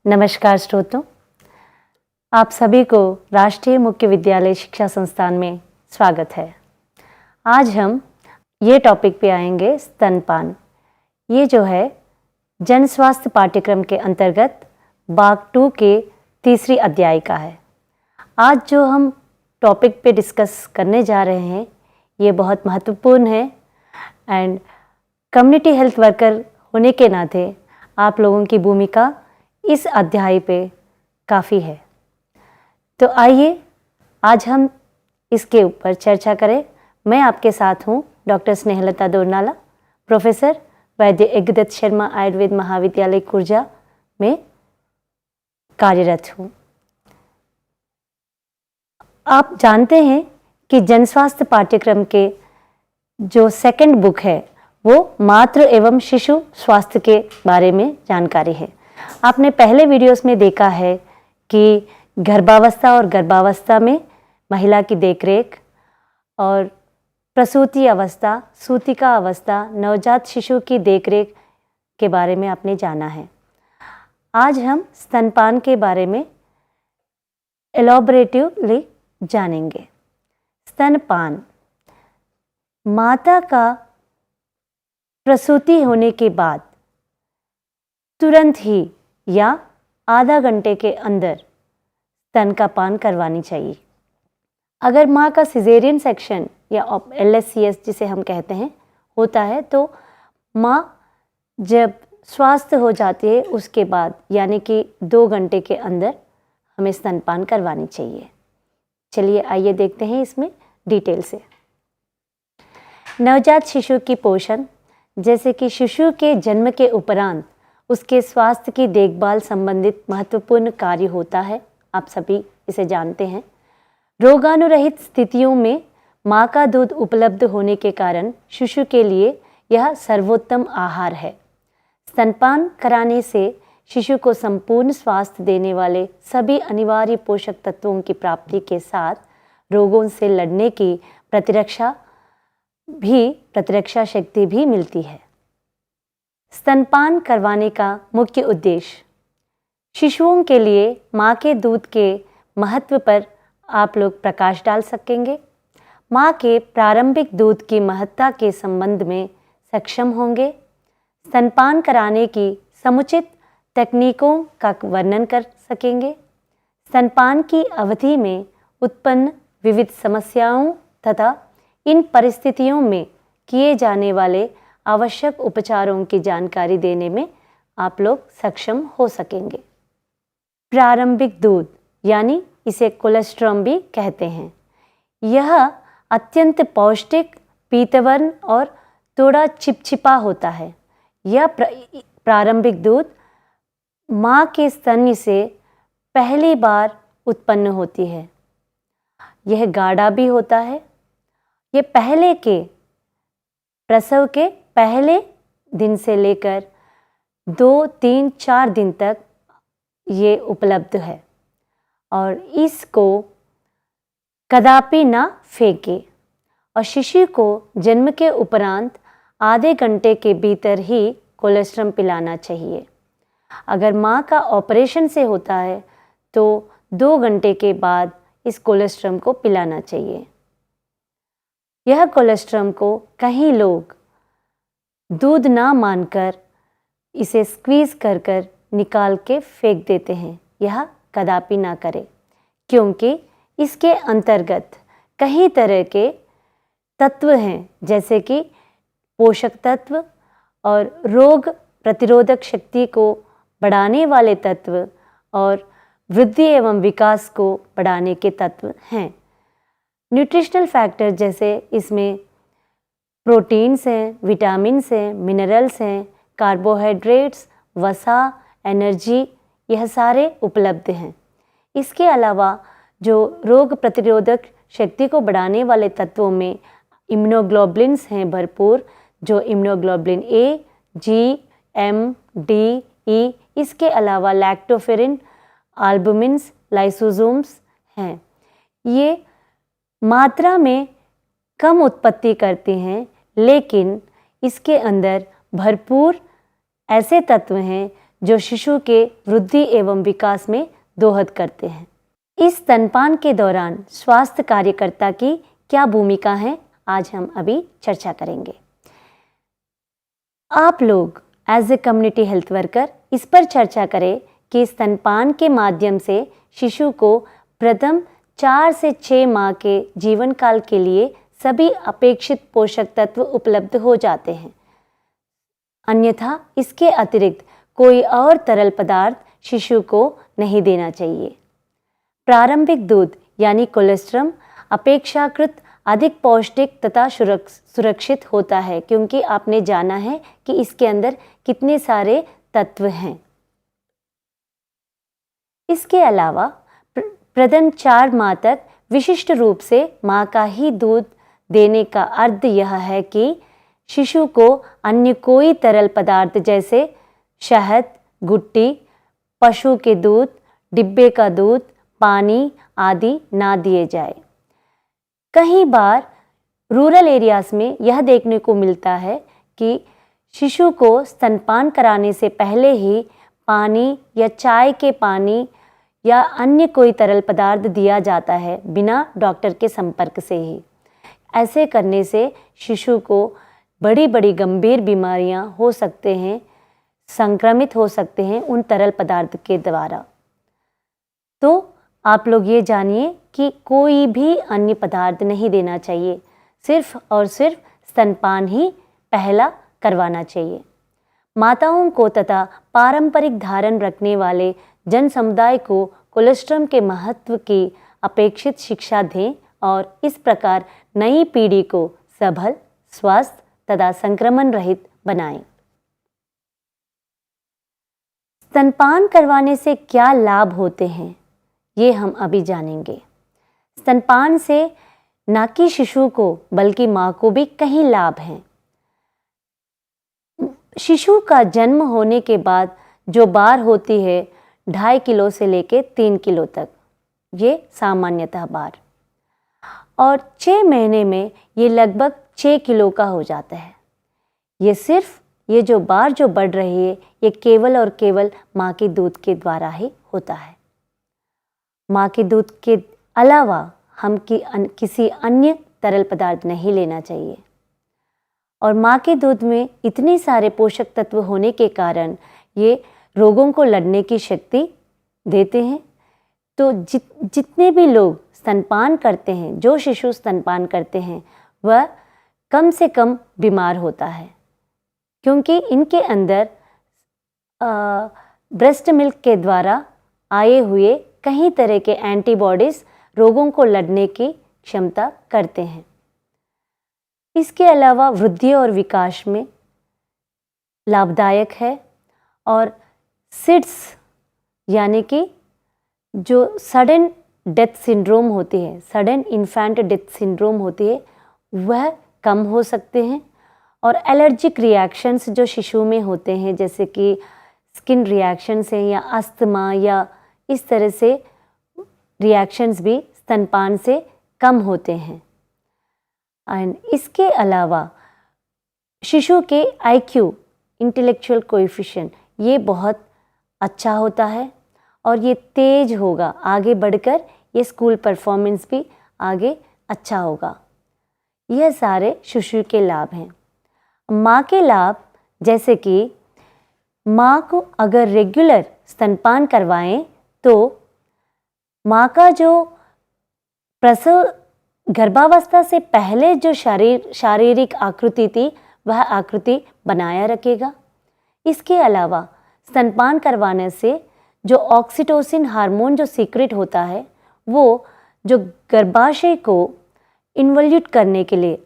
नमस्कार श्रोतों, आप सभी को राष्ट्रीय मुख्य विद्यालय शिक्षा संस्थान में स्वागत है। आज हम ये टॉपिक पे आएंगे स्तनपान। ये जो है जन स्वास्थ्य पाठ्यक्रम के अंतर्गत भाग 2 के तीसरी अध्याय का है। आज जो हम टॉपिक पे डिस्कस करने जा रहे हैं ये बहुत महत्वपूर्ण है एंड कम्युनिटी हेल्थ वर्कर होने के नाते आप लोगों की भूमिका इस अध्याय पे काफ़ी है। तो आइए आज हम इसके ऊपर चर्चा करें। मैं आपके साथ हूँ डॉक्टर स्नेहलता दोरनाला, प्रोफेसर वैद्य यज्ञदत्त शर्मा आयुर्वेद महाविद्यालय खुर्जा में कार्यरत हूँ। आप जानते हैं कि जन स्वास्थ्य पाठ्यक्रम के जो सेकंड बुक है वो मातृ एवं शिशु स्वास्थ्य के बारे में जानकारी है। आपने पहले वीडियोस में देखा है कि गर्भावस्था और गर्भावस्था में महिला की देखरेख और प्रसूति अवस्था, सूतिका अवस्था, नवजात शिशु की देखरेख के बारे में आपने जाना है। आज हम स्तनपान के बारे में एलॉबरेटिवली जानेंगे। स्तनपान माता का प्रसूति होने के बाद तुरंत ही या आधा घंटे के अंदर स्तन का पान करवानी चाहिए। अगर माँ का सिजेरियन सेक्शन या LSCS जिसे हम कहते हैं होता है तो माँ जब स्वस्थ हो जाती है उसके बाद यानी कि 2 घंटे के अंदर हमें स्तनपान करवानी चाहिए। चलिए आइए देखते हैं इसमें डिटेल से। नवजात शिशु की पोषण, जैसे कि शिशु के जन्म के उपरांत उसके स्वास्थ्य की देखभाल संबंधित महत्वपूर्ण कार्य होता है। आप सभी इसे जानते हैं। रोगाणुरहित स्थितियों में माँ का दूध उपलब्ध होने के कारण शिशु के लिए यह सर्वोत्तम आहार है। स्तनपान कराने से शिशु को संपूर्ण स्वास्थ्य देने वाले सभी अनिवार्य पोषक तत्वों की प्राप्ति के साथ रोगों से लड़ने की प्रतिरक्षा शक्ति भी मिलती है। स्तनपान करवाने का मुख्य उद्देश्य, शिशुओं के लिए माँ के दूध के महत्व पर आप लोग प्रकाश डाल सकेंगे। माँ के प्रारंभिक दूध की महत्ता के संबंध में सक्षम होंगे। स्तनपान कराने की समुचित तकनीकों का वर्णन कर सकेंगे। स्तनपान की अवधि में उत्पन्न विविध समस्याओं तथा इन परिस्थितियों में किए जाने वाले आवश्यक उपचारों की जानकारी देने में आप लोग सक्षम हो सकेंगे। प्रारंभिक दूध यानी इसे कोलेस्ट्रॉम भी कहते हैं। यह अत्यंत पौष्टिक, पीतवर्ण और थोड़ा चिपचिपा होता है। यह प्रारंभिक दूध माँ के स्तन से पहली बार उत्पन्न होती है। यह गाढ़ा भी होता है। यह पहले के प्रसव के पहले दिन से लेकर 2, 3, 4 दिन तक ये उपलब्ध है और इसको कदापि ना फेंके और शिशु को जन्म के उपरांत आधे घंटे के भीतर ही कोलेस्ट्रम पिलाना चाहिए। अगर माँ का ऑपरेशन से होता है तो 2 घंटे के बाद इस कोलेस्ट्रम को पिलाना चाहिए। यह कोलेस्ट्रम को कई लोग दूध ना मानकर इसे स्क्वीज़ कर निकाल के फेंक देते हैं। यह कदापि ना करें क्योंकि इसके अंतर्गत कई तरह के तत्व हैं, जैसे कि पोषक तत्व और रोग प्रतिरोधक शक्ति को बढ़ाने वाले तत्व और वृद्धि एवं विकास को बढ़ाने के तत्व हैं। न्यूट्रिशनल फैक्टर जैसे इसमें प्रोटीन्स हैं, विटामिन्स हैं, मिनरल्स हैं, कार्बोहाइड्रेट्स, वसा, एनर्जी, यह सारे उपलब्ध हैं। इसके अलावा जो रोग प्रतिरोधक शक्ति को बढ़ाने वाले तत्वों में इम्यूनोग्लोबुलिन्स हैं भरपूर, जो immunoglobulin A, G, M, D, E, इसके अलावा लैक्टोफेरिन, एल्बुमिन्स, लाइसोसोम्स हैं। ये मात्रा में कम उत्पत्ति करते हैं, लेकिन इसके अंदर भरपूर ऐसे तत्व हैं जो शिशु के वृद्धि एवं विकास में दोहद करते हैं। इस स्तनपान के दौरान स्वास्थ्य कार्यकर्ता की क्या भूमिका है, आज हम अभी चर्चा करेंगे। आप लोग as a community health worker इस पर चर्चा करें कि स्तनपान के माध्यम से शिशु को प्रथम 4 से 6 माह के जीवन काल के लिए सभी अपेक्षित पोषक तत्व उपलब्ध हो जाते हैं। अन्यथा इसके अतिरिक्त कोई और तरल पदार्थ शिशु को नहीं देना चाहिए। प्रारंभिक दूध यानी कोलेस्ट्रम अपेक्षाकृत अधिक पौष्टिक तथा सुरक्षित होता है, क्योंकि आपने जाना है कि इसके अंदर कितने सारे तत्व हैं। इसके अलावा प्रथम 4 माह तक विशिष्ट रूप से मां का ही दूध देने का अर्थ यह है कि शिशु को अन्य कोई तरल पदार्थ जैसे शहद, गुट्टी, पशु के दूध, डिब्बे का दूध, पानी आदि ना दिए जाए। कई बार रूरल एरियाज में यह देखने को मिलता है कि शिशु को स्तनपान कराने से पहले ही पानी या चाय के पानी या अन्य कोई तरल पदार्थ दिया जाता है बिना डॉक्टर के संपर्क से ही। ऐसे करने से शिशु को बड़ी बड़ी गंभीर बीमारियां हो सकते हैं, संक्रमित हो सकते हैं उन तरल पदार्थ के द्वारा। तो आप लोग ये जानिए कि कोई भी अन्य पदार्थ नहीं देना चाहिए, सिर्फ और सिर्फ स्तनपान ही पहला करवाना चाहिए। माताओं को तथा पारंपरिक धारण रखने वाले जन समुदाय को कोलेस्ट्रम के महत्व की अपेक्षित शिक्षा दें और इस प्रकार नई पीढ़ी को सबल, स्वस्थ तथा संक्रमण रहित बनाएं। स्तनपान करवाने से क्या लाभ होते हैं, ये हम अभी जानेंगे। स्तनपान से न कि शिशु को बल्कि मां को भी कई लाभ हैं। शिशु का जन्म होने के बाद जो बार होती है 2.5 किलो से लेकर 3 किलो तक, ये सामान्यतः बार, और 6 महीने में ये लगभग 6 किलो का हो जाता है। ये सिर्फ ये जो बार जो बढ़ रही है ये केवल और केवल माँ के दूध के द्वारा ही होता है। माँ के दूध के अलावा हम किसी अन्य तरल पदार्थ नहीं लेना चाहिए। और माँ के दूध में इतने सारे पोषक तत्व होने के कारण ये रोगों को लड़ने की शक्ति देते हैं। तो जितने भी लोग स्तनपान करते हैं, जो शिशु स्तनपान करते हैं, वह कम से कम बीमार होता है, क्योंकि इनके अंदर ब्रेस्ट मिल्क के द्वारा आए हुए कई तरह के एंटीबॉडीज रोगों को लड़ने की क्षमता करते हैं। इसके अलावा वृद्धि और विकास में लाभदायक है। और सिड्स यानी कि जो सडन डेथ सिंड्रोम होती है, सडन इन्फेंट डेथ सिंड्रोम होती है, वह कम हो सकते हैं। और एलर्जिक रिएक्शंस जो शिशु में होते हैं, जैसे कि स्किन रिएक्शंस हैं या अस्थमा या इस तरह से रिएक्शंस भी स्तनपान से कम होते हैं। एंड इसके अलावा शिशु के IQ, इंटेलेक्चुअल कोएफिशिएंट, ये बहुत अच्छा होता है और ये तेज होगा, आगे बढ़कर ये स्कूल परफॉर्मेंस भी आगे अच्छा होगा। यह सारे शिशु के लाभ हैं। माँ के लाभ, जैसे कि माँ को अगर रेगुलर स्तनपान करवाएं तो माँ का जो प्रसव गर्भावस्था से पहले जो शारीरिक आकृति थी वह आकृति बनाया रखेगा। इसके अलावा स्तनपान करवाने से जो ऑक्सीटोसिन हार्मोन जो सीक्रेट होता है, वो जो गर्भाशय को इन्वॉल्यूट करने के लिए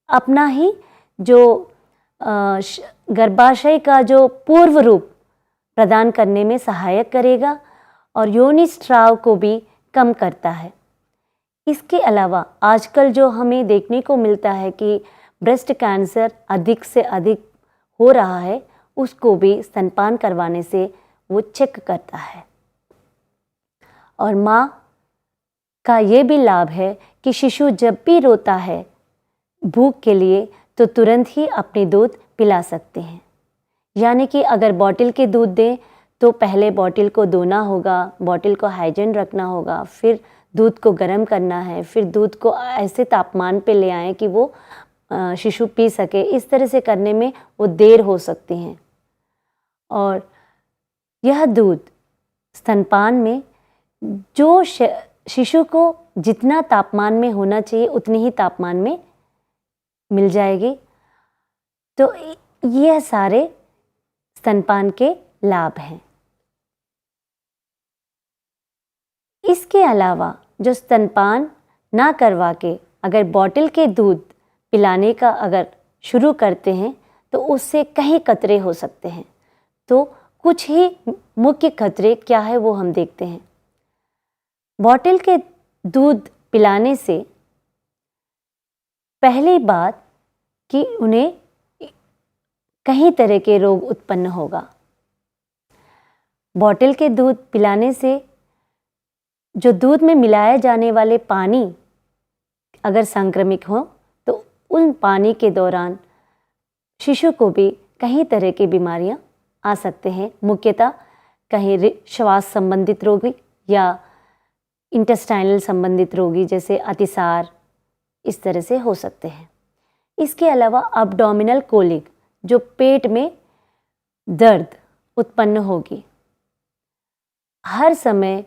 अपना ही जो गर्भाशय का जो पूर्व रूप प्रदान करने में सहायक करेगा और योनि स्राव को भी कम करता है। इसके अलावा आजकल जो हमें देखने को मिलता है कि ब्रेस्ट कैंसर अधिक से अधिक हो रहा है, उसको भी स्तनपान करवाने से वो चेक करता है। और माँ का ये भी लाभ है कि शिशु जब भी रोता है भूख के लिए तो तुरंत ही अपने दूध पिला सकते हैं। यानी कि अगर बॉटल के दूध दें तो पहले बॉटल को धोना होगा, बॉटल को हाइजीन रखना होगा, फिर दूध को गर्म करना है, फिर दूध को ऐसे तापमान पे ले आएं कि वो शिशु पी सके। इस तरह से करने में वो देर हो सकती हैं। और यह दूध स्तनपान में जो शिशु को जितना तापमान में होना चाहिए उतनी ही तापमान में मिल जाएगी। तो यह सारे स्तनपान के लाभ हैं। इसके अलावा जो स्तनपान ना करवा के अगर बॉटल के दूध पिलाने का अगर शुरू करते हैं तो उससे कई खतरे हो सकते हैं। तो कुछ ही मुख्य खतरे क्या है वो हम देखते हैं। बॉटल के दूध पिलाने से पहली बात कि उन्हें कई तरह के रोग उत्पन्न होगा। बॉटल के दूध पिलाने से जो दूध में मिलाए जाने वाले पानी अगर संक्रमित हो तो उन पानी के दौरान शिशु को भी कई तरह की बीमारियां आ सकते हैं। मुख्यतः कहीं श्वास संबंधित रोगी या इंटेस्टाइनल संबंधित रोगी जैसे अतिसार इस तरह से हो सकते हैं। इसके अलावा अब्डोमिनल कोलिक जो पेट में दर्द उत्पन्न होगी, हर समय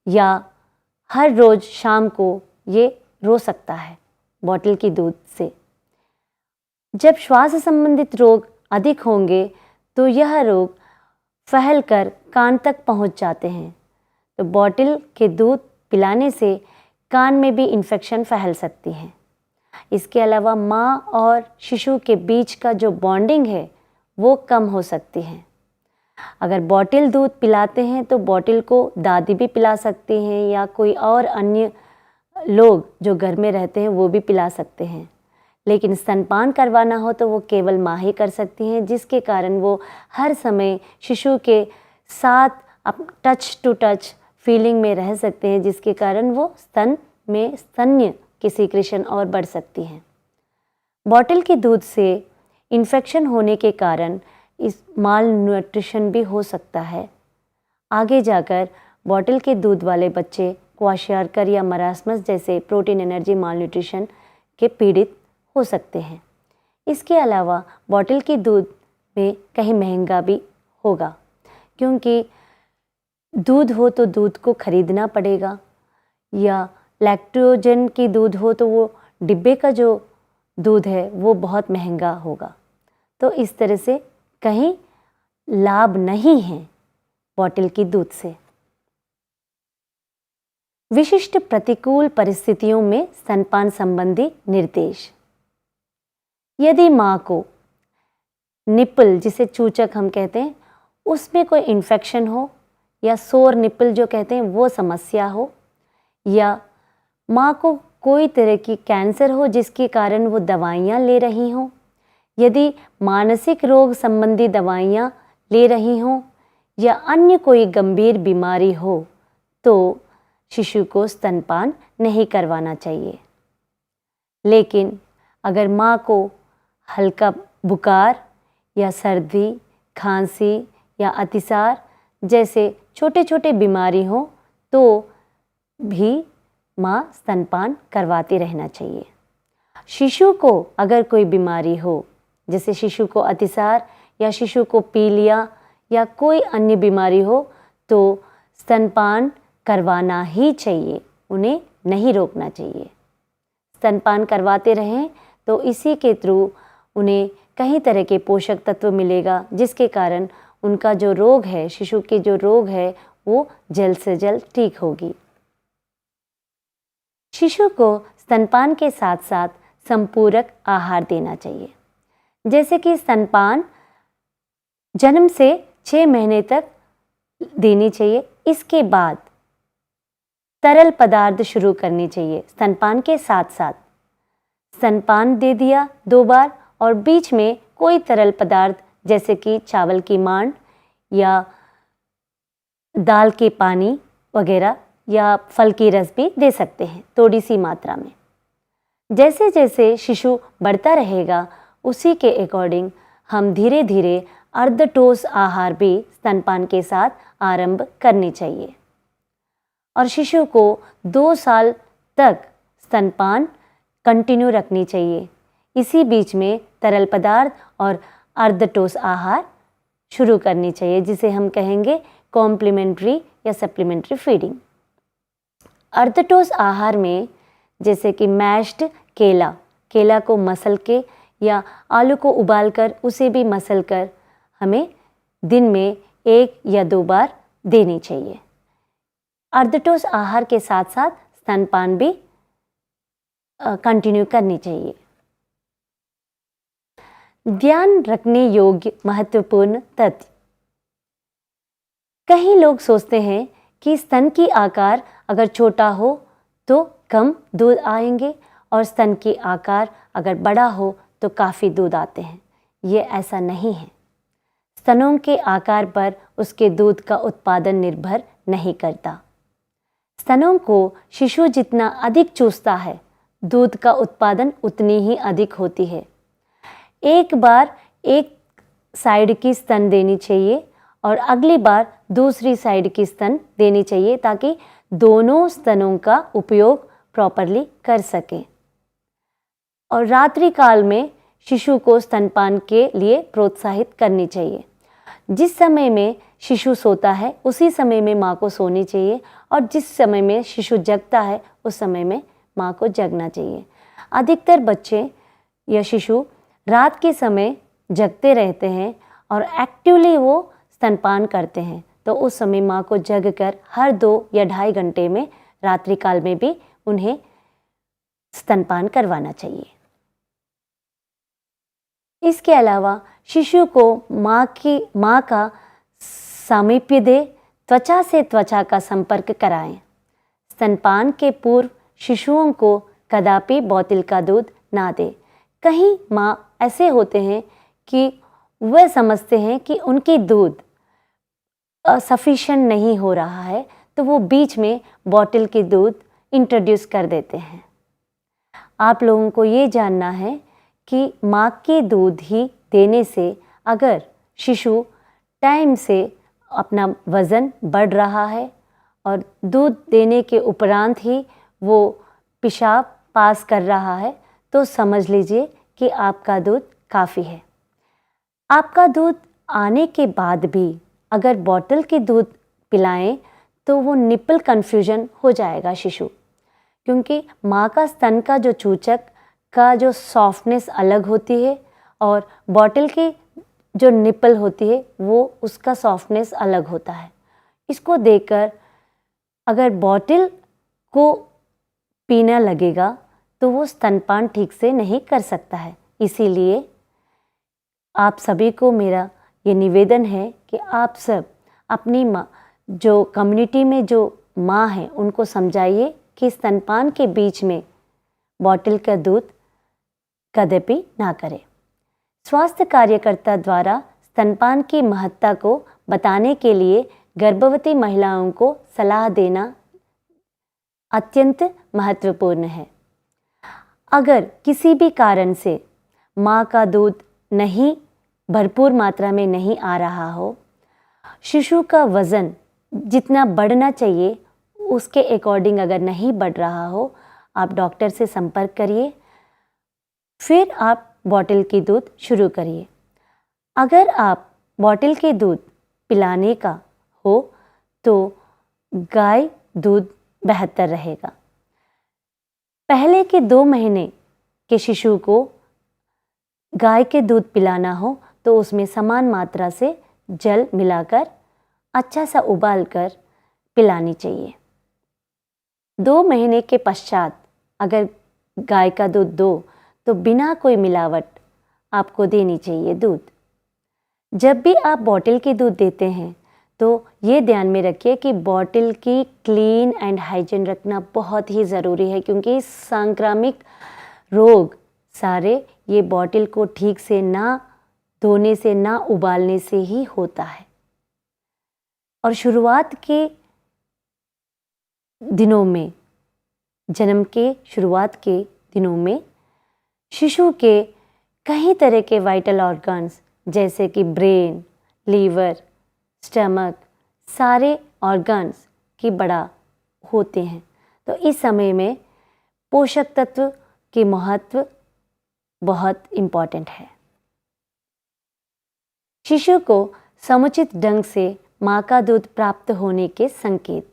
या हर रोज शाम को ये रो सकता है बॉटल की दूध से। जब श्वास संबंधित रोग अधिक होंगे तो यह रोग फैलकर कान तक पहुंच जाते हैं। तो बॉटल के दूध पिलाने से कान में भी इन्फेक्शन फैल सकती है। इसके अलावा माँ और शिशु के बीच का जो बॉन्डिंग है वो कम हो सकती है। अगर बॉटल दूध पिलाते हैं तो बॉटल को दादी भी पिला सकती हैं या कोई और अन्य लोग जो घर में रहते हैं वो भी पिला सकते हैं। लेकिन स्तनपान करवाना हो तो वो केवल माँ ही कर सकती हैं, जिसके कारण वो हर समय शिशु के साथ टच टू टच फीलिंग में रह सकते हैं, जिसके कारण वो स्तन में स्तन्य की सीक्रेशन और बढ़ सकती हैं। बॉटल के दूध से इन्फेक्शन होने के कारण इस माल न्यूट्रिशन भी हो सकता है। आगे जाकर बॉटल के दूध वाले बच्चे क्वाशियार्कर या मरासमस जैसे प्रोटीन एनर्जी माल न्यूट्रिशन के पीड़ित हो सकते हैं। इसके अलावा बॉटल के दूध में कहीं महंगा भी होगा, क्योंकि दूध हो तो दूध को खरीदना पड़ेगा, या लैक्टोजन की दूध हो तो वो डिब्बे का जो दूध है वो बहुत महंगा होगा। तो इस तरह से कहीं लाभ नहीं है बॉटल की दूध से। विशिष्ट प्रतिकूल परिस्थितियों में स्तनपान संबंधी निर्देश। यदि माँ को निप्पल जिसे चूचक हम कहते हैं उसमें कोई इन्फेक्शन हो, या सोर निप्पल जो कहते हैं वो समस्या हो, या माँ को कोई तरह की कैंसर हो जिसके कारण वो दवाइयाँ ले रही हों, यदि मानसिक रोग संबंधी दवाइयाँ ले रही हों, या अन्य कोई गंभीर बीमारी हो तो शिशु को स्तनपान नहीं करवाना चाहिए। लेकिन अगर माँ को हल्का बुखार या सर्दी, खांसी या अतिसार जैसे छोटे छोटे बीमारी हो तो भी माँ स्तनपान करवाते रहना चाहिए। शिशु को अगर कोई बीमारी हो, जैसे शिशु को अतिसार या शिशु को पीलिया या कोई अन्य बीमारी हो, तो स्तनपान करवाना ही चाहिए, उन्हें नहीं रोकना चाहिए। स्तनपान करवाते रहें तो इसी के थ्रू उन्हें कई तरह के पोषक तत्व मिलेगा, जिसके कारण उनका जो रोग है, शिशु के जो रोग है वो जल्द से जल्द ठीक होगी। शिशु को स्तनपान के साथ साथ संपूरक आहार देना चाहिए, जैसे कि स्तनपान जन्म से 6 महीने तक देनी चाहिए। इसके बाद तरल पदार्थ शुरू करनी चाहिए स्तनपान के साथ साथ। स्तनपान दे दिया 2 बार और बीच में कोई तरल पदार्थ जैसे कि चावल की मांड या दाल के पानी वगैरह या फल की रस भी दे सकते हैं थोड़ी सी मात्रा में। जैसे जैसे शिशु बढ़ता रहेगा उसी के अकॉर्डिंग हम धीरे धीरे अर्धठोस आहार भी स्तनपान के साथ आरंभ करनी चाहिए। और शिशु को 2 साल तक स्तनपान कंटिन्यू रखनी चाहिए। इसी बीच में तरल पदार्थ और अर्धठोस आहार शुरू करनी चाहिए, जिसे हम कहेंगे कॉम्प्लीमेंट्री या सप्लीमेंट्री फीडिंग। अर्धठोस आहार में जैसे कि मैश्ड केला को मसल के या आलू को उबालकर उसे भी मसल कर हमें दिन में 1 या 2 बार देनी चाहिए। अर्धठोस आहार के साथ साथ स्तनपान भी कंटिन्यू करनी चाहिए। ध्यान रखने योग्य महत्वपूर्ण तथ्य। कई लोग सोचते हैं कि स्तन की आकार अगर छोटा हो तो कम दूध आएंगे और स्तन की आकार अगर बड़ा हो तो काफ़ी दूध आते हैं। ये ऐसा नहीं है। स्तनों के आकार पर उसके दूध का उत्पादन निर्भर नहीं करता। स्तनों को शिशु जितना अधिक चूसता है, दूध का उत्पादन उतनी ही अधिक होती है। एक बार एक साइड की स्तन देनी चाहिए और अगली बार दूसरी साइड की स्तन देनी चाहिए, ताकि दोनों स्तनों का उपयोग प्रॉपरली कर सकें। और रात्रि काल में शिशु को स्तनपान के लिए प्रोत्साहित करनी चाहिए। जिस समय में शिशु सोता है उसी समय में माँ को सोनी चाहिए, और जिस समय में शिशु जगता है उस समय में माँ को जगना चाहिए। अधिकतर बच्चे या शिशु रात के समय जगते रहते हैं और एक्टिवली वो स्तनपान करते हैं, तो उस समय माँ को जगकर हर 2 या 2.5 घंटे में रात्रि काल में भी उन्हें स्तनपान करवाना चाहिए। इसके अलावा शिशु को माँ का सामीप्य दे, त्वचा से त्वचा का संपर्क कराएं। स्तनपान के पूर्व शिशुओं को कदापि बोतल का दूध ना दें। कहीं माँ ऐसे होते हैं कि वह समझते हैं कि उनकी दूध सफिशिएंट नहीं हो रहा है, तो वो बीच में बोतल की दूध इंट्रोड्यूस कर देते हैं। आप लोगों को ये जानना है कि माँ के दूध ही देने से अगर शिशु टाइम से अपना वज़न बढ़ रहा है और दूध देने के उपरांत ही वो पेशाब पास कर रहा है, तो समझ लीजिए कि आपका दूध काफ़ी है। आपका दूध आने के बाद भी अगर बॉटल के दूध पिलाएं तो वो निपल कन्फ्यूजन हो जाएगा शिशु, क्योंकि माँ का स्तन का जो चूचक का जो सॉफ्टनेस अलग होती है और बॉटल की जो निपल होती है वो उसका सॉफ्टनेस अलग होता है। इसको देखकर अगर बॉटल को पीना लगेगा तो वो स्तनपान ठीक से नहीं कर सकता है। इसीलिए आप सभी को मेरा ये निवेदन है कि आप सब अपनी माँ, जो कम्युनिटी में जो माँ हैं, उनको समझाइए कि स्तनपान के बीच में बॉटल का दूध कदापि ना करें। स्वास्थ्य कार्यकर्ता द्वारा स्तनपान की महत्ता को बताने के लिए गर्भवती महिलाओं को सलाह देना अत्यंत महत्वपूर्ण है। अगर किसी भी कारण से माँ का दूध नहीं भरपूर मात्रा में नहीं आ रहा हो, शिशु का वज़न जितना बढ़ना चाहिए उसके अकॉर्डिंग अगर नहीं बढ़ रहा हो, आप डॉक्टर से संपर्क करिए, फिर आप बॉटल की दूध शुरू करिए। अगर आप बॉटल के दूध पिलाने का हो तो गाय दूध बेहतर रहेगा। पहले के 2 महीने के शिशु को गाय के दूध पिलाना हो तो उसमें समान मात्रा से जल मिलाकर अच्छा सा उबाल कर पिलानी चाहिए। 2 महीने के पश्चात अगर गाय का दूध दो तो बिना कोई मिलावट आपको देनी चाहिए दूध। जब भी आप बॉटल के दूध देते हैं तो ये ध्यान में रखिए कि बॉटल की क्लीन एंड हाइजीन रखना बहुत ही ज़रूरी है, क्योंकि सांक्रामिक रोग सारे ये बॉटल को ठीक से ना धोने से, ना उबालने से ही होता है। और शुरुआत के दिनों में, जन्म के शुरुआत के दिनों में शिशु के कई तरह के वाइटल ऑर्गन्स जैसे कि ब्रेन, लीवर, स्टमक, सारे ऑर्गन्स की बड़ा होते हैं। तो इस समय में पोषक तत्व के महत्व बहुत इम्पॉर्टेंट है। शिशु को समुचित ढंग से माँ का दूध प्राप्त होने के संकेत।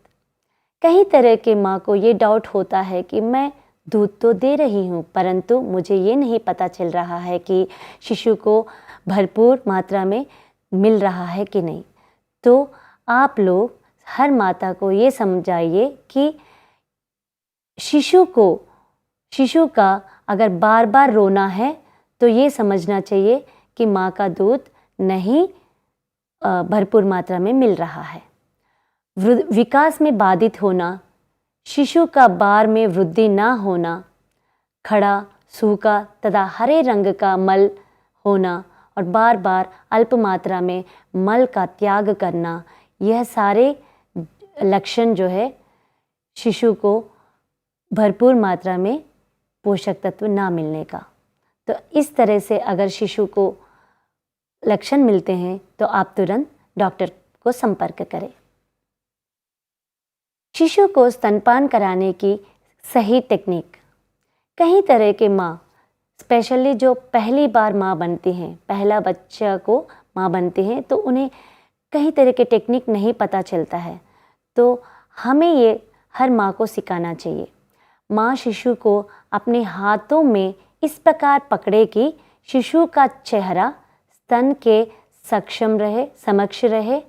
कई तरह के माँ को ये डाउट होता है कि मैं दूध तो दे रही हूँ, परंतु मुझे ये नहीं पता चल रहा है कि शिशु को भरपूर मात्रा में मिल रहा है कि नहीं। तो आप लोग हर माता को ये समझाइए कि शिशु का अगर बार बार रोना है तो ये समझना चाहिए कि माँ का दूध नहीं भरपूर मात्रा में मिल रहा है। विकास में बाधित होना, शिशु का बार में वृद्धि ना होना, खड़ा, सूखा तथा हरे रंग का मल होना और बार बार अल्प मात्रा में मल का त्याग करना, यह सारे लक्षण जो है शिशु को भरपूर मात्रा में पोषक तत्व ना मिलने का। तो इस तरह से अगर शिशु को लक्षण मिलते हैं तो आप तुरंत डॉक्टर को संपर्क करें। शिशु को स्तनपान कराने की सही टेक्निक। कई तरह के माँ, स्पेशली जो पहली बार माँ बनती हैं, पहला बच्चा को माँ बनती हैं, तो उन्हें कई तरह के टेक्निक नहीं पता चलता है। तो हमें ये हर माँ को सिखाना चाहिए। माँ शिशु को अपने हाथों में इस प्रकार पकड़े कि शिशु का चेहरा स्तन के समक्ष रहे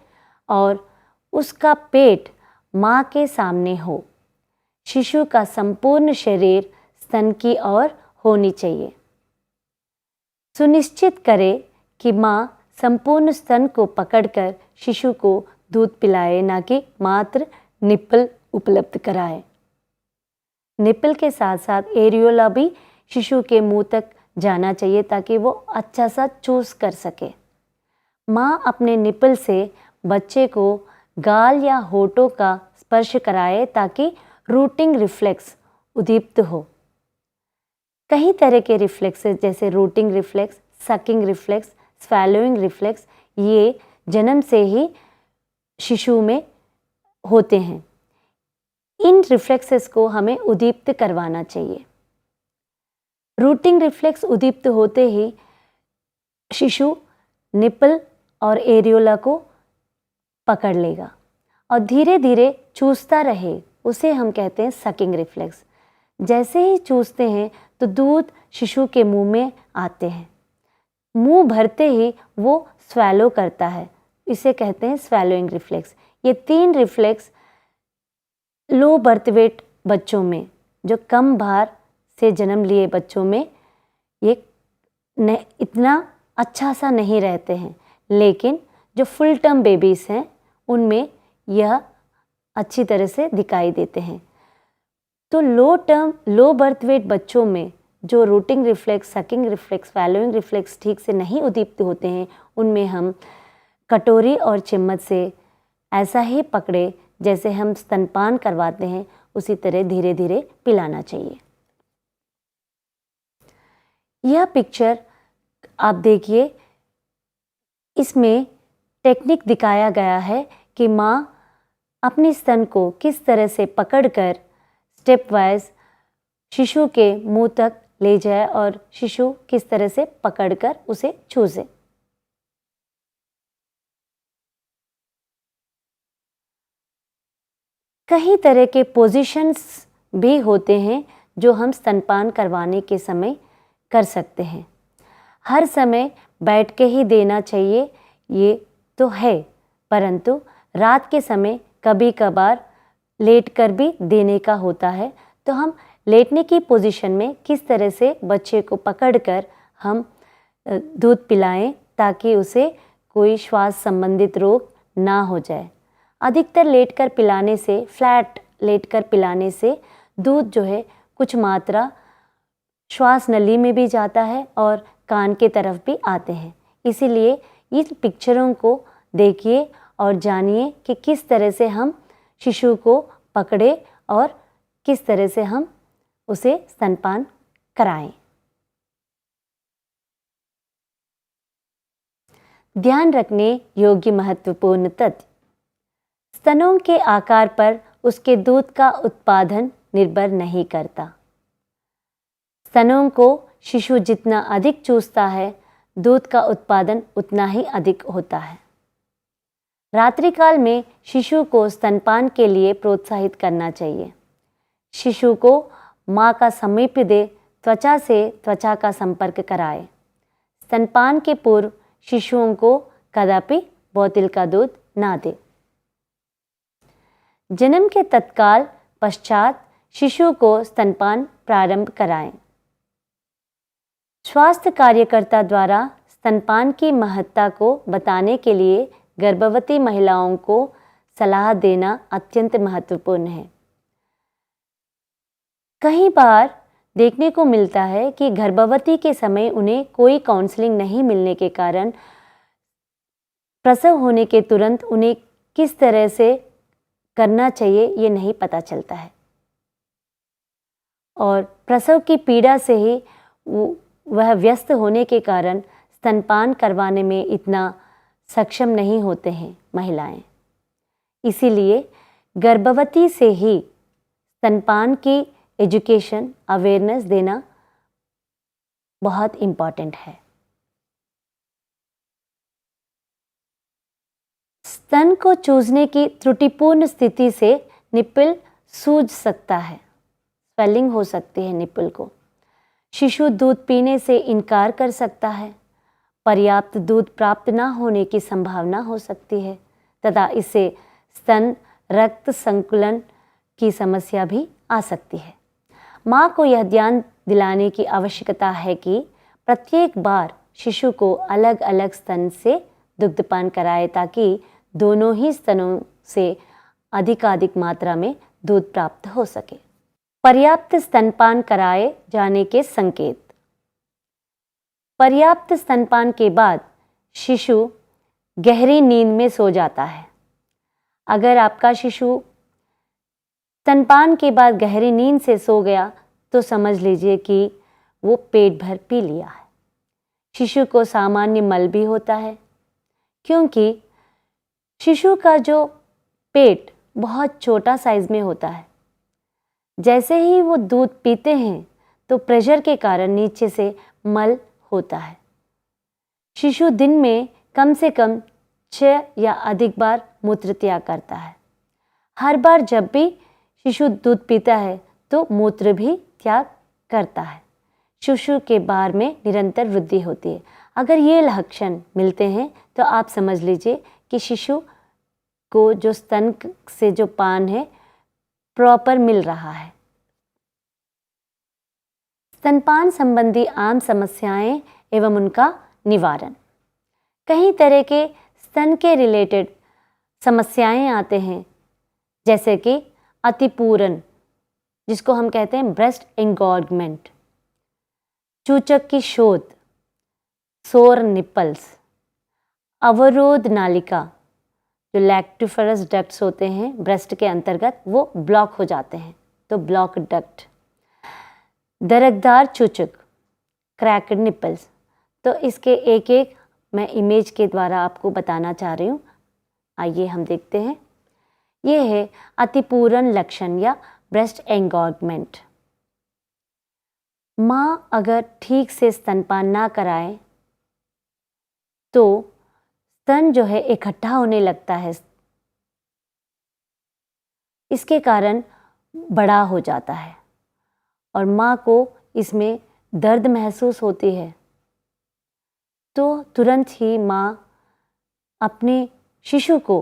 और उसका पेट माँ के सामने हो। शिशु का संपूर्ण शरीर स्तन की ओर होनी चाहिए। सुनिश्चित करें कि माँ संपूर्ण स्तन को पकड़कर शिशु को दूध पिलाए, ना कि मात्र निप्पल उपलब्ध कराए। निप्पल के साथ साथ एरियोला भी शिशु के मुंह तक जाना चाहिए ताकि वो अच्छा सा चूस कर सके। माँ अपने निप्पल से बच्चे को गाल या होठों का स्पर्श कराए ताकि रूटिंग रिफ्लेक्स उद्दीप्त हो। कई तरह के रिफ्लेक्सेस जैसे rooting reflex, sucking reflex, swallowing reflex, ये जन्म से ही शिशु में होते हैं। इन रिफ्लेक्सेस को हमें उद्दीप्त करवाना चाहिए। रूटिंग रिफ्लेक्स उद्दीप्त होते ही शिशु निप्पल और एरियोला को पकड़ लेगा और धीरे धीरे चूसता रहे, उसे हम कहते हैं सकिंग रिफ्लेक्स। जैसे ही चूसते हैं तो दूध शिशु के मुंह में आते हैं। मुंह भरते ही वो स्वैलो करता है, इसे कहते हैं स्वैलोइंग रिफ्लेक्स। ये 3 रिफ्लेक्स लो बर्थ वेट बच्चों में, जो कम भार से जन्म लिए बच्चों में, ये इतना अच्छा सा नहीं रहते हैं, लेकिन जो फुल टर्म बेबीज़ हैं उनमें यह अच्छी तरह से दिखाई देते हैं। तो लो बर्थ वेट बच्चों में जो rooting reflex, sucking reflex, swallowing reflex ठीक से नहीं उद्दीप्त होते हैं, उनमें हम कटोरी और चम्मच से ऐसा ही पकड़े जैसे हम स्तनपान करवाते हैं, उसी तरह धीरे धीरे पिलाना चाहिए। यह पिक्चर आप देखिए, इसमें टेक्निक दिखाया गया है कि माँ अपने स्तन को किस तरह से पकड़कर स्टेप वाइज शिशु के मुंह तक ले जाए और शिशु किस तरह से पकड़कर उसे चूसे। कई तरह के पोजीशंस भी होते हैं जो हम स्तनपान करवाने के समय कर सकते हैं। हर समय बैठ के ही देना चाहिए ये तो है, परंतु रात के समय कभी कभार लेट कर भी देने का होता है। तो हम लेटने की पोजीशन में किस तरह से बच्चे को पकड़कर हम दूध पिलाएं ताकि उसे कोई श्वास संबंधित रोग ना हो जाए। अधिकतर लेटकर पिलाने से, फ्लैट लेटकर पिलाने से दूध जो है कुछ मात्रा श्वास नली में भी जाता है और कान के तरफ भी आते हैं। इसीलिए इन पिक्चरों को देखिए और जानिए कि किस तरह से हम शिशु को पकड़े और किस तरह से हम उसे स्तनपान कराएं। ध्यान रखने योग्य महत्वपूर्ण तथ्य। स्तनों के आकार पर उसके दूध का उत्पादन निर्भर नहीं करता। स्तनों को शिशु जितना अधिक चूसता है, दूध का उत्पादन उतना ही अधिक होता है। रात्रिकाल में शिशु को स्तनपान के लिए प्रोत्साहित करना चाहिए। शिशु को मां का समीप दे त्वचा से त्वचा का संपर्क कराए। स्तनपान के पूर्व शिशुओं को कदापि बोतल का दूध ना दे। जन्म के तत्काल पश्चात शिशु को स्तनपान प्रारंभ कराएं। स्वास्थ्य कार्यकर्ता द्वारा स्तनपान की महत्ता को बताने के लिए गर्भवती महिलाओं को सलाह देना अत्यंत महत्वपूर्ण है। कई बार देखने को मिलता है कि गर्भवती के समय उन्हें कोई काउंसलिंग नहीं मिलने के कारण प्रसव होने के तुरंत उन्हें किस तरह से करना चाहिए ये नहीं पता चलता है, और प्रसव की पीड़ा से ही वह व्यस्त होने के कारण स्तनपान करवाने में इतना सक्षम नहीं होते हैं महिलाएं। इसीलिए गर्भवती से ही स्तनपान की एजुकेशन अवेयरनेस देना बहुत इम्पॉर्टेंट है। स्तन को चूसने की त्रुटिपूर्ण स्थिति से निप्पल सूज सकता है, स्वेलिंग हो सकती है निप्पल को। शिशु दूध पीने से इनकार कर सकता है। पर्याप्त दूध प्राप्त न होने की संभावना हो सकती है तथा इससे स्तन रक्त संकुलन की समस्या भी आ सकती है। माँ को यह ध्यान दिलाने की आवश्यकता है कि प्रत्येक बार शिशु को अलग अलग स्तन से दुग्धपान कराए ताकि दोनों ही स्तनों से अधिकाधिक मात्रा में दूध प्राप्त हो सके। पर्याप्त स्तनपान कराए जाने के संकेत। पर्याप्त स्तनपान के बाद शिशु गहरी नींद में सो जाता है। अगर आपका शिशु स्तनपान के बाद गहरी नींद से सो गया तो समझ लीजिए कि वो पेट भर पी लिया है। शिशु को सामान्य मल भी होता है क्योंकि शिशु का जो पेट बहुत छोटा साइज में होता है। जैसे ही वो दूध पीते हैं तो प्रेशर के कारण नीचे से मल होता है। शिशु दिन में कम से कम 6 या अधिक बार मूत्र त्याग करता है। हर बार जब भी शिशु दूध पीता है तो मूत्र भी त्याग करता है। शिशु के बार में निरंतर वृद्धि होती है। अगर ये लक्षण मिलते हैं तो आप समझ लीजिए कि शिशु को जो स्तन से जो पान है प्रॉपर मिल रहा है। स्तनपान संबंधी आम समस्याएं एवं उनका निवारण। कई तरह के स्तन के रिलेटेड समस्याएं आते हैं, जैसे कि अतिपूरण, जिसको हम कहते हैं ब्रेस्ट एंगॉर्जमेंट, चूचक की शोथ, सोर निपल्स, अवरोध नालिका, जो लैक्टिफरस डक्ट्स होते हैं ब्रेस्ट के अंतर्गत वो ब्लॉक हो जाते हैं तो ब्लॉक डक्ट, दरकदार चूचक, क्रैक्ड निपल्स। तो इसके एक एक मैं इमेज के द्वारा आपको बताना चाह रही हूँ। आइए हम देखते हैं। ये है अतिपूरण लक्षण या ब्रेस्ट एंगॉर्जमेंट। माँ अगर ठीक से स्तनपान ना कराए तो स्तन जो है इकट्ठा होने लगता है। इसके कारण बड़ा हो जाता है और माँ को इसमें दर्द महसूस होती है। तो तुरंत ही माँ अपने शिशु को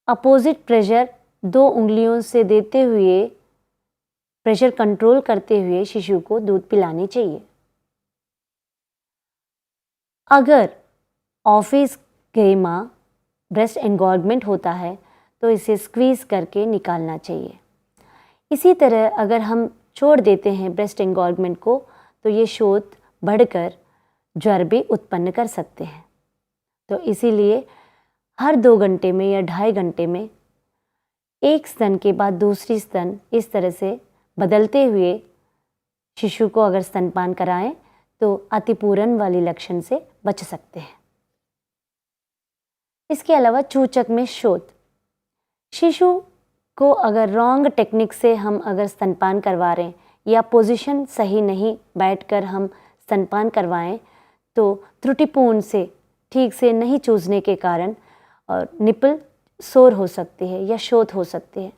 अपोजिट प्रेशर 2 उंगलियों से देते हुए, प्रेशर कंट्रोल करते हुए शिशु को दूध पिलानी चाहिए। अगर ऑफिस गई माँ ब्रेस्ट एंगॉर्जमेंट होता है तो इसे स्क्वीज़ करके निकालना चाहिए। इसी तरह अगर हम छोड़ देते हैं ब्रेस्ट एंगॉर्जमेंट को तो ये शोथ बढ़कर ज्वर भी उत्पन्न कर सकते हैं। तो इसीलिए हर 2 घंटे में या 2.5 घंटे में एक स्तन के बाद दूसरी स्तन इस तरह से बदलते हुए शिशु को अगर स्तनपान कराएं तो अतिपूरण वाली लक्षण से बच सकते हैं। इसके अलावा चूचक में शोथ। शिशु को अगर रॉन्ग टेक्निक से हम अगर स्तनपान करवा रहे हैं या पोजीशन सही नहीं बैठकर हम स्तनपान करवाएं तो त्रुटिपूर्ण से ठीक से नहीं चूसने के कारण और निपल सोर हो सकती है या शोथ हो सकती है।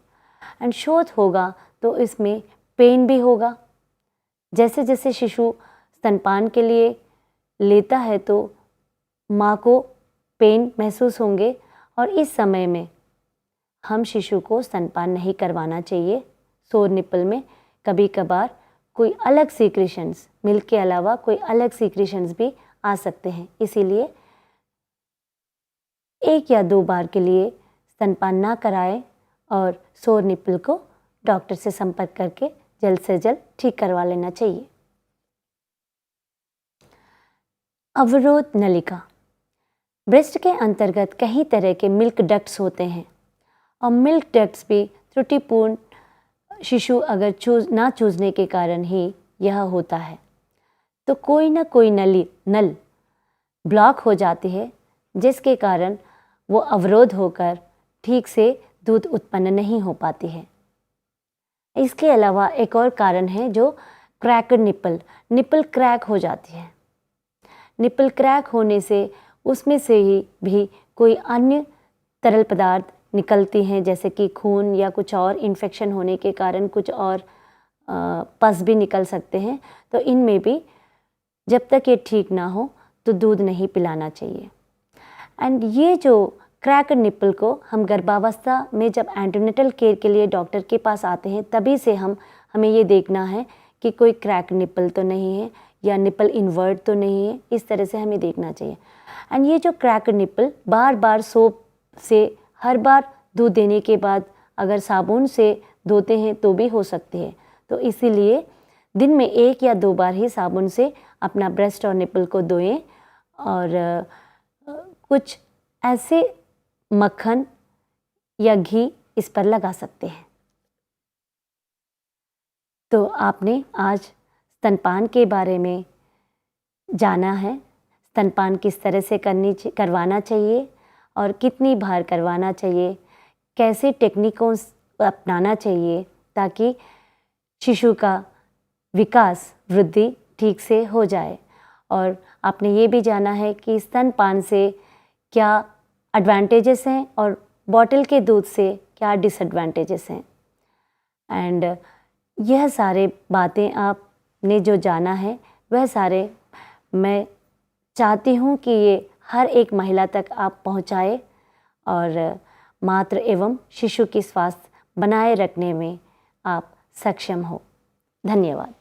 एंड शोथ होगा तो इसमें पेन भी होगा। जैसे जैसे शिशु स्तनपान के लिए लेता है तो माँ को पेन महसूस होंगे और इस समय में हम शिशु को स्तनपान नहीं करवाना चाहिए। सोर निपल में कभी कभार कोई अलग सीक्रेशंस, मिल्क के अलावा कोई अलग सीक्रेशंस भी आ सकते हैं, इसीलिए 1 या 2 बार के लिए स्तनपान ना कराएं और सोर निपल को डॉक्टर से संपर्क करके जल्द से जल्द ठीक करवा लेना चाहिए। अवरोध नलिका। ब्रेस्ट के अंतर्गत कई तरह के मिल्क डक्ट्स होते हैं और मिल्क डक्ट्स भी त्रुटिपूर्ण शिशु अगर ना चूसने के कारण ही यह होता है तो कोई ना कोई नल ब्लॉक हो जाती है, जिसके कारण वो अवरोध होकर ठीक से दूध उत्पन्न नहीं हो पाती है। इसके अलावा एक और कारण है जो क्रैक्ड निपल क्रैक हो जाती है। निपल क्रैक होने से उसमें से ही भी कोई अन्य तरल पदार्थ निकलती हैं, जैसे कि खून या कुछ और इन्फेक्शन होने के कारण कुछ और पस भी निकल सकते हैं। तो इनमें भी जब तक ये ठीक ना हो तो दूध नहीं पिलाना चाहिए। एंड ये जो क्रैक्ड निपल को हम गर्भावस्था में जब एंटीनेटल केयर के लिए डॉक्टर के पास आते हैं तभी से हमें ये देखना है कि कोई क्रैक्ड निपल तो नहीं है या निपल इन्वर्ट तो नहीं है, इस तरह से हमें देखना चाहिए। एंड ये जो क्रैक्ड निपल बार बार सोप से हर बार दूध देने के बाद अगर साबुन से धोते हैं तो भी हो सकती है, तो इसीलिए दिन में 1 या 2 बार ही साबुन से अपना ब्रेस्ट और निपल को धोएं और कुछ ऐसे मक्खन या घी इस पर लगा सकते हैं। तो आपने आज स्तनपान के बारे में जाना है, स्तनपान किस तरह से करवाना चाहिए और कितनी बार करवाना चाहिए, कैसे टेक्निकों अपनाना चाहिए ताकि शिशु का विकास वृद्धि ठीक से हो जाए। और आपने ये भी जाना है कि स्तनपान से क्या एडवांटेजेस हैं और बॉटल के दूध से क्या डिसएडवांटेजेस हैं। एंड यह सारे बातें आपने जो जाना है वह सारे मैं चाहती हूँ कि ये हर एक महिला तक आप पहुँचाए और मातृ एवं शिशु की स्वास्थ्य बनाए रखने में आप सक्षम हो। धन्यवाद।